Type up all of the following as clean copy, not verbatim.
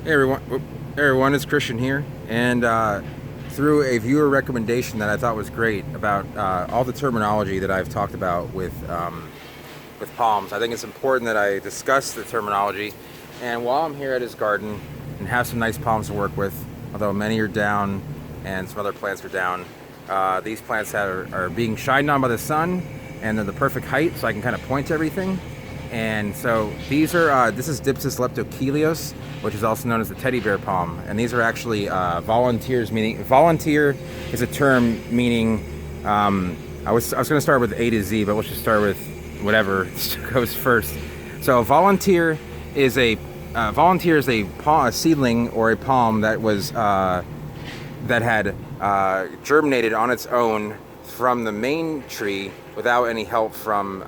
Hey everyone, it's Christian here, and through a viewer recommendation that I thought was great about all the terminology that I've talked about with palms, I think it's important that I discuss the terminology. And while I'm here at his garden and have some nice palms to work with, although many are down and some other plants are down, these plants are being shined on by the sun, and they're the perfect height, so I can kind of point to everything. And so these are, this is Dipsis leptochelios, which is also known as the teddy bear palm. And these are actually volunteers, meaning, volunteer is a term meaning, I was going to start with A to Z, but let's just start with whatever goes first. So volunteer is a seedling or a palm that was, that had germinated on its own from the main tree without any help from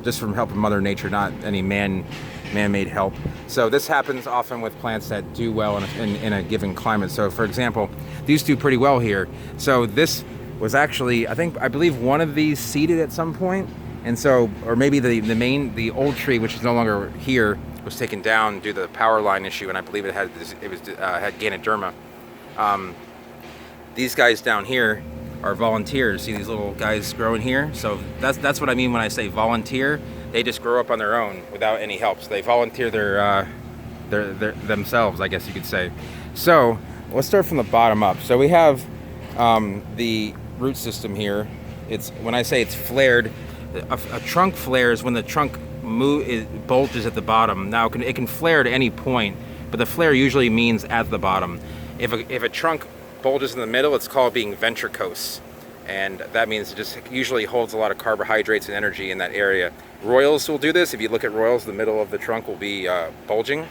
just from help of Mother Nature, not any man-made help. So this happens often with plants that do well in a given climate. So for example, these do pretty well here. So this was actually, I believe one of these seeded at some point, and so, or maybe the old tree, which is no longer here, was taken down due to the power line issue, and I believe it had Ganoderma. These guys down here are volunteers. See these little guys growing here? So that's what I mean when I say volunteer. They just grow up on their own without any help. So they volunteer their themselves, I guess you could say. So let's start from the bottom up. So we have the root system here. It's, when I say it's flared, a trunk flares when the trunk bulges at the bottom. Now it can flare at any point, but the flare usually means at the bottom. If a trunk bulges in the middle, it's called being ventricose, and that means it just usually holds a lot of carbohydrates and energy in that area. Royals will do this. If you look at royals, the middle of the trunk will be bulging,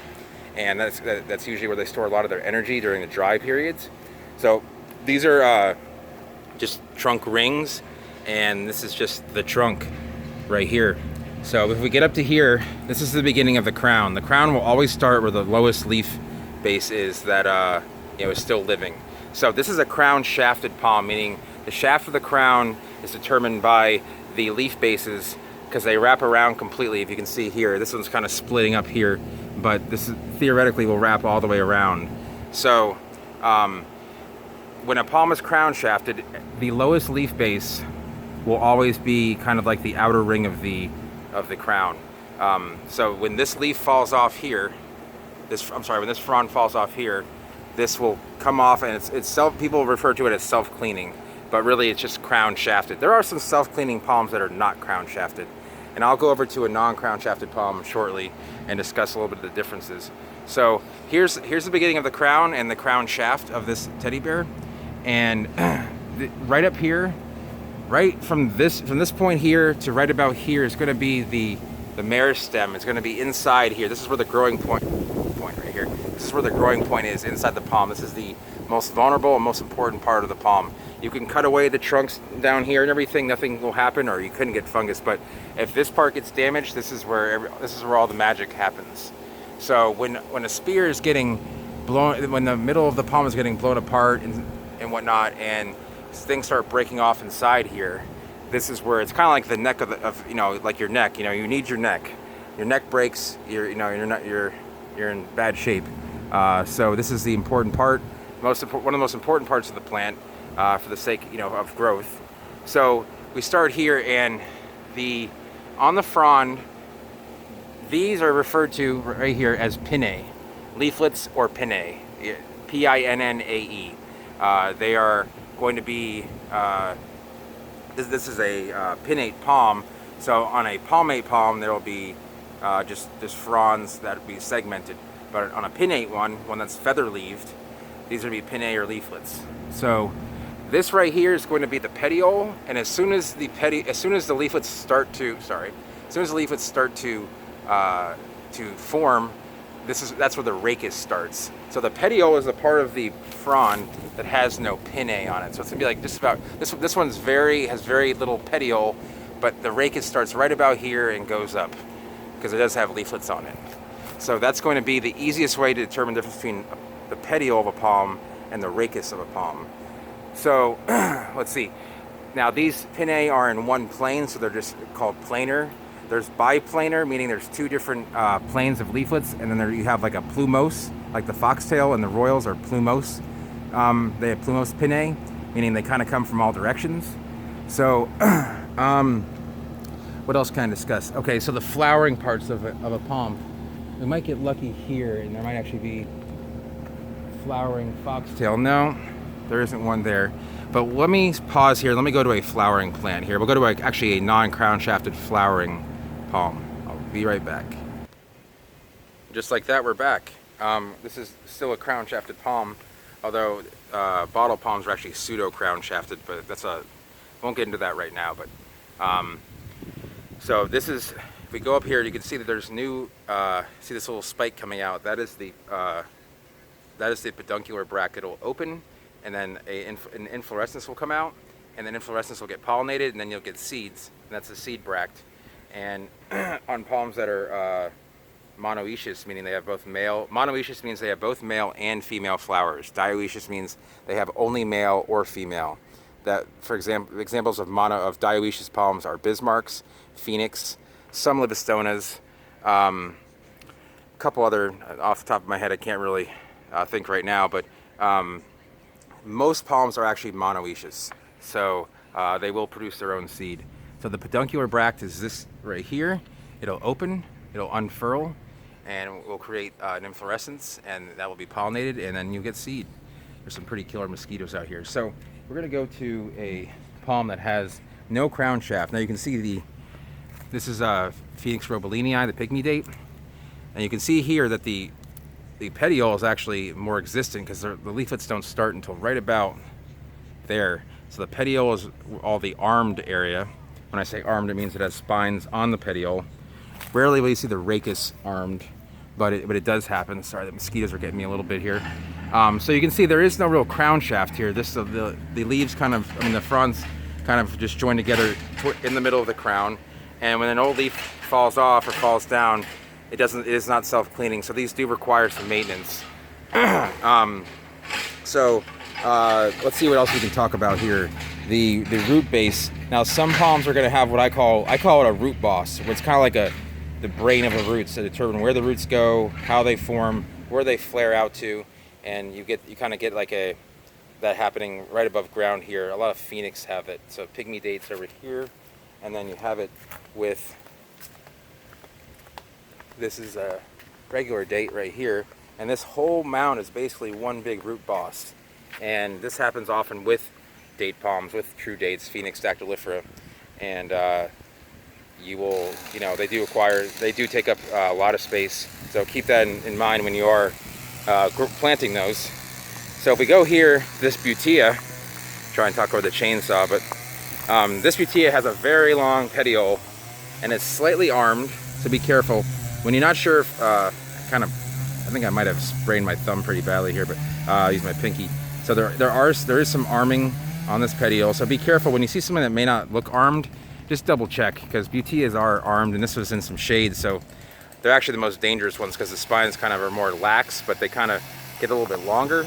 and that's usually where they store a lot of their energy during the dry periods. So these are just trunk rings, and this is just the trunk right here. So if we get up to here, this is the beginning of the crown. The crown will always start where the lowest leaf base is that is still living. So this is a crown shafted palm, meaning the shaft of the crown is determined by the leaf bases because they wrap around completely. If you can see here, this one's kind of splitting up here, but this theoretically will wrap all the way around. So when a palm is crown shafted, the lowest leaf base will always be kind of like the outer ring of the crown. So when this leaf falls off here, when this frond falls off here, this will come off, and people refer to it as self-cleaning, but really it's just crown shafted. There are some self-cleaning palms that are not crown shafted, and I'll go over to a non-crown shafted palm shortly and discuss a little bit of the differences. So here's the beginning of the crown and the crown shaft of this teddy bear, and right up here, right from this point here to right about here is going to be the meristem. It's going to be inside here. This is where the growing point right here. This is where the growing point is, inside the palm. This is the most vulnerable and most important part of the palm. You can cut away the trunks down here and everything, nothing will happen, or you couldn't get fungus. But if this part gets damaged, this is where all the magic happens. So when a spear is getting blown, when the middle of the palm is getting blown apart and whatnot, and things start breaking off inside here, this is where it's kind of like the neck of like your neck. You need your neck. Your neck breaks. You're in bad shape. So this is the important part, one of the most important parts of the plant for the sake of growth. So we start here, and on the frond, these are referred to right here as pinnate, leaflets or pinnate, P-I-N-N-A-E. They are going to be this is a pinnate palm. So on a palmate palm, there will be just fronds that will be segmented. But on a pinnate one that's feather-leaved, these are going to be pinnate or leaflets. So this right here is going to be the petiole, and as soon as the leaflets start to form, that's where the rachis starts. So the petiole is the part of the frond that has no pinnate on it. So it's gonna be like just about this one's has very little petiole, but the rachis starts right about here and goes up because it does have leaflets on it. So that's going to be the easiest way to determine the difference between the petiole of a palm and the rachis of a palm. So let's see. Now these pinnate are in one plane, so they're just called planar. There's biplanar, meaning there's two different planes of leaflets, and then you have like a plumose, like the foxtail and the royals are plumose. They have plumose pinnate, meaning they kind of come from all directions. So, what else can I discuss? Okay, so the flowering parts of a palm. We might get lucky here, and there might actually be flowering foxtail. No, there isn't one there. But let me pause here. Let me go to a flowering plant here. We'll go to actually a non-crown shafted flowering palm. I'll be right back. Just like that, we're back. This is still a crown shafted palm, although bottle palms are actually pseudo crown shafted, but won't get into that right now. But so this is, if we go up here, you can see that there's new, see this little spike coming out. That is the peduncular bract. It'll open, and then an inflorescence will come out, and then inflorescence will get pollinated, and then you'll get seeds, and that's the seed bract. And on palms that are monoecious, meaning they have both male, monoecious means they have both male and female flowers. Dioecious means they have only male or female. That, for example, examples of dioecious palms are Bismarcks, Phoenix, some Livistonas, a couple other, off the top of my head I can't really think right now, but most palms are actually monoecious, so they will produce their own seed. So the peduncular bract is this right here. It'll open, it'll unfurl, and will create an inflorescence, and that will be pollinated, and then you'll get seed. There's some pretty killer mosquitoes out here. So we're gonna go to a palm that has no crown shaft. Now you can see this is Phoenix robelinii, the pygmy date, and you can see here that the petiole is actually more existent because the leaflets don't start until right about there. So the petiole is all the armed area. When I say armed, it means it has spines on the petiole. Rarely will you see the rachis armed, but it does happen. Sorry, the mosquitoes are getting me a little bit here. So you can see there is no real crown shaft here. The leaves the fronds kind of just join together in the middle of the crown. And when an old leaf falls off or falls down, it is not self-cleaning. So these do require some maintenance. So let's see what else we can talk about here. The root base. Now some palms are going to have what I call it a root boss, where it's kind of like the brain of the roots to determine where the roots go, how they form, where they flare out to, and you kind of get like that happening right above ground here. A lot of Phoenix have it. So pygmy dates over here, and then you have it with, this is a regular date right here, and this whole mound is basically one big root boss. And this happens often with date palms, with true dates, Phoenix dactylifera, and they do take up a lot of space. So keep that in mind when you are planting those. So if we go here, this Butea, try and talk over the chainsaw, but this Butea has a very long petiole, and it's slightly armed, so be careful. When you're not sure if, I think I might have sprained my thumb pretty badly here, but I'll use my pinky. So there is some arming on this petiole, so be careful when you see something that may not look armed. Just double check, because Buteas are armed, and this was in some shade, so they're actually the most dangerous ones because the spines kind of are more lax, but they kind of get a little bit longer,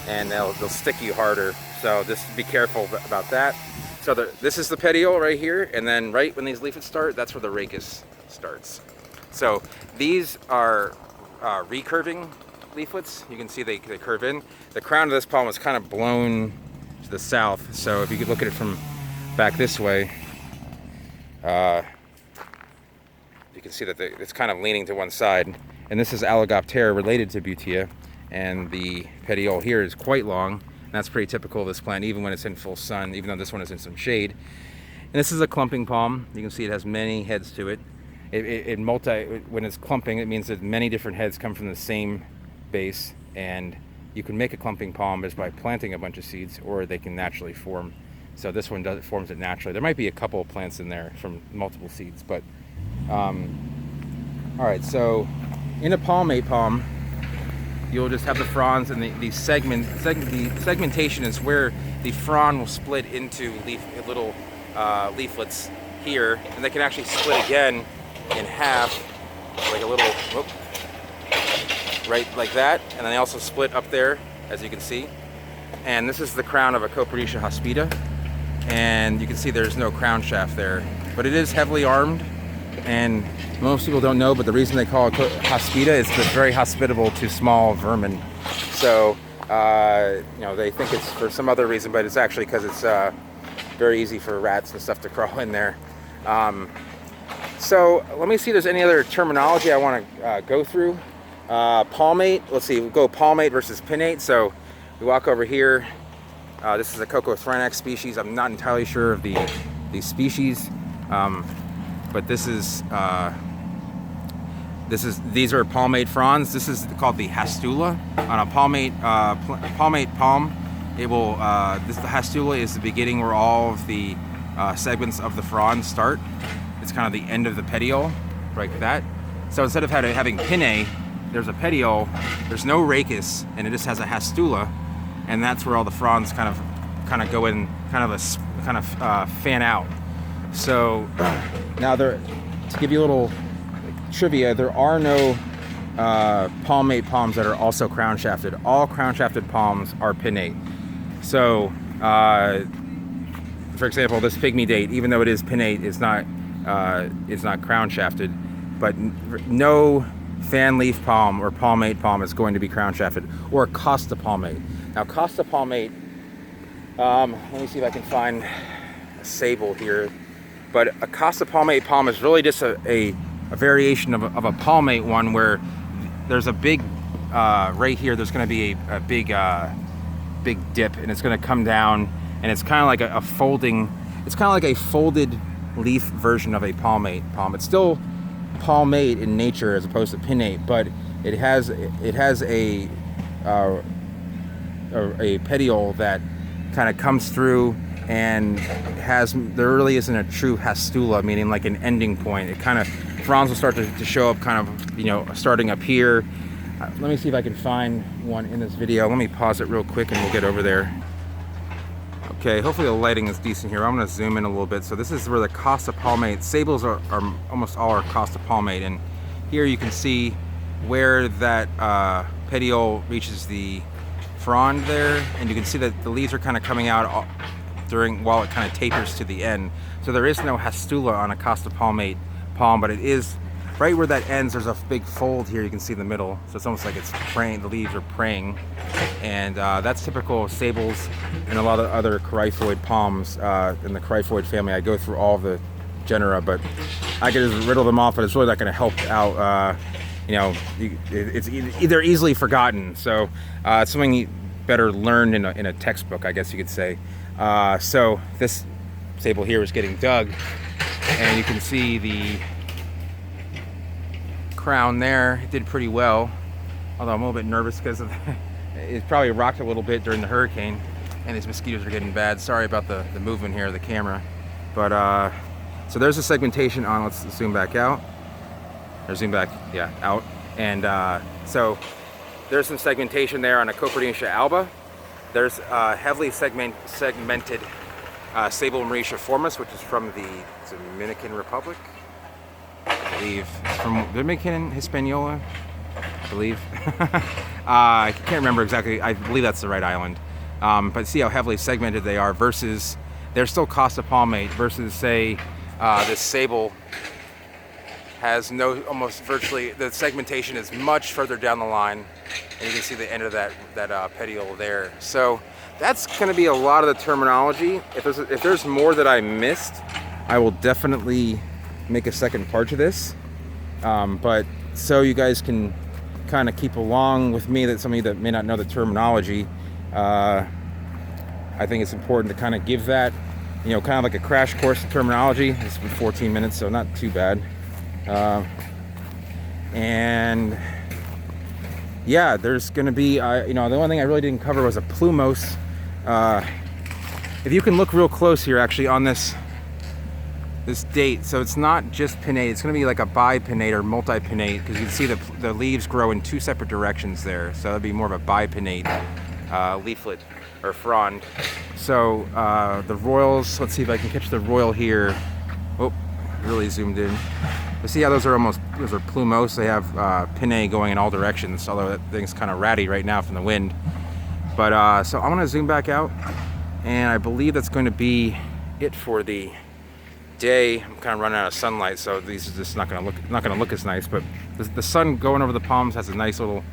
and they'll stick you harder. So just be careful about that. So this is the petiole right here, and then right when these leaflets start, that's where the rachis starts. So these are recurving leaflets. You can see they curve in. The crown of this palm was kind of blown to the south, so if you could look at it from back this way, you can see that it's kind of leaning to one side. And this is Alligoptera related to Butea, and the petiole here is quite long, and that's pretty typical of this plant, even when it's in full sun, even though this one is in some shade. And this is a clumping palm. You can see it has many heads to it. When it's clumping, it means that many different heads come from the same base, and you can make a clumping palm just by planting a bunch of seeds, or they can naturally form. So this one forms it naturally. There might be a couple of plants in there from multiple seeds, but all right. So in a palmate palm, you'll just have the fronds, and the segmentation is where the frond will split into little leaflets here, and they can actually split again in half, like a little, right like that, and then they also split up there, as you can see. And this is the crown of a Copernicia hospita, and you can see there's no crown shaft there, but it is heavily armed, And most people don't know, but the reason they call it hospita is because it's very hospitable to small vermin. So, you know, they think it's for some other reason, but it's actually because it's very easy for rats and stuff to crawl in there. So let me see if there's any other terminology I want to go through. Palmate, let's see, we'll go palmate versus pinnate. So we walk over here. This is a Cocothrynax species. I'm not entirely sure of the species, but these are palmate fronds. This is called the hastula. On a palmate palm, it will the hastula is the beginning where all of the segments of the fronds start. It's kind of the end of the petiole, like that. So instead of having pinnae, there's a petiole. There's no rachis, and it just has a hastula, and that's where all the fronds kind of go in, kind of fan out. So now to give you a little trivia, there are no palmate palms that are also crown shafted. All crown shafted palms are pinnate. So, for example, this pygmy date, even though it is pinnate, it's not crown shafted. But no fan leaf palm or palmate palm is going to be crown shafted, or costa palmate. Now, costa palmate. Let me see if I can find a sable here. But a costa palmate palm is really just a variation of a palmate one, where there's a big right here. There's going to be a big dip, and it's going to come down, and it's kind of like a folding. It's kind of like a folded leaf version of a palmate palm. It's still palmate in nature as opposed to pinnate, but it has a petiole that kind of comes through and there really isn't a true hastula, meaning like an ending point. It kind of, fronds will start to show up kind of, you know, starting up here. Let me see if I can find one in this video. Let me pause it real quick and we'll get over there. Okay, hopefully the lighting is decent here. I'm going to zoom in a little bit. So this is where the costa palmate, sables are almost all are costa palmate, and here you can see where that petiole reaches the frond there, and you can see that the leaves are kind of coming out while it kind of tapers to the end. So there is no hastula on a costa palmate palm, but it is right where that ends. There's a big fold here. You can see the middle, so it's almost like it's praying. The leaves are praying, and that's typical of sables and a lot of other coryphoid palms in the coryphoid family. I go through all the genera, but I could just riddle them off, but it's really not going to help out. You know, it's either easily forgotten, so it's something you better learned in a textbook, I guess you could say. So this sable here is getting dug, and you can see the crown there. It did pretty well, although I'm a little bit nervous because it probably rocked a little bit during the hurricane, and these mosquitoes are getting bad. Sorry about the movement here of the camera, but so there's a segmentation on. Let's zoom back out. Or zoom back, yeah, out. And so there's some segmentation there on a Copernicia alba. There's heavily segmented Sable Mauritiiformis, which is from the Dominican Republic. I believe it's from Dominican Hispaniola, I believe. I can't remember exactly. I believe that's the right island. But see how heavily segmented they are versus, they're still costa palmate versus, say, this sable has almost virtually, the segmentation is much further down the line, and you can see the end of that petiole there. So that's going to be a lot of the terminology. If there's more that I missed, I will definitely make a second part to this. But so you guys can kind of keep along with me, that some of you that may not know the terminology, I think it's important to kind of give that, you know, kind of like a crash course in terminology. It's been 14 minutes, so not too bad. And yeah, there's going to be, you know, the one thing I really didn't cover was a plumose. If you can look real close here, actually, on this date, so it's not just pinnate, it's going to be like a bipinnate or multi-pinnate, because you can see the leaves grow in two separate directions there, so that'd be more of a bipinnate leaflet or frond. So the royals, let's see if I can catch the royal here. Oh, really zoomed in. But see how those are plumose. They have pinnae going in all directions, although that thing's kind of ratty right now from the wind. But so I'm going to zoom back out, and I believe that's going to be it for the day I'm kind of running out of sunlight, so these are just not gonna look as nice. But the sun going over the palms has a nice little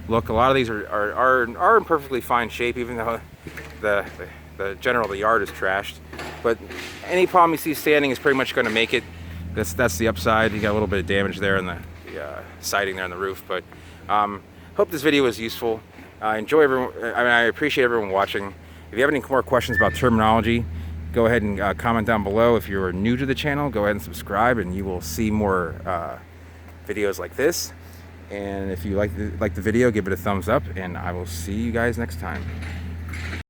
look. A lot of these are in perfectly fine shape, even though the yard is trashed. But any palm you see standing is pretty much going to make it. That's the upside. You got a little bit of damage there in the siding there on the roof. But hope this video was useful. I appreciate everyone watching. If you have any more questions about terminology, go ahead and comment down below. If you're new to the channel, go ahead and subscribe, and you will see more videos like this. And if you like the video, give it a thumbs up, and I will see you guys next time.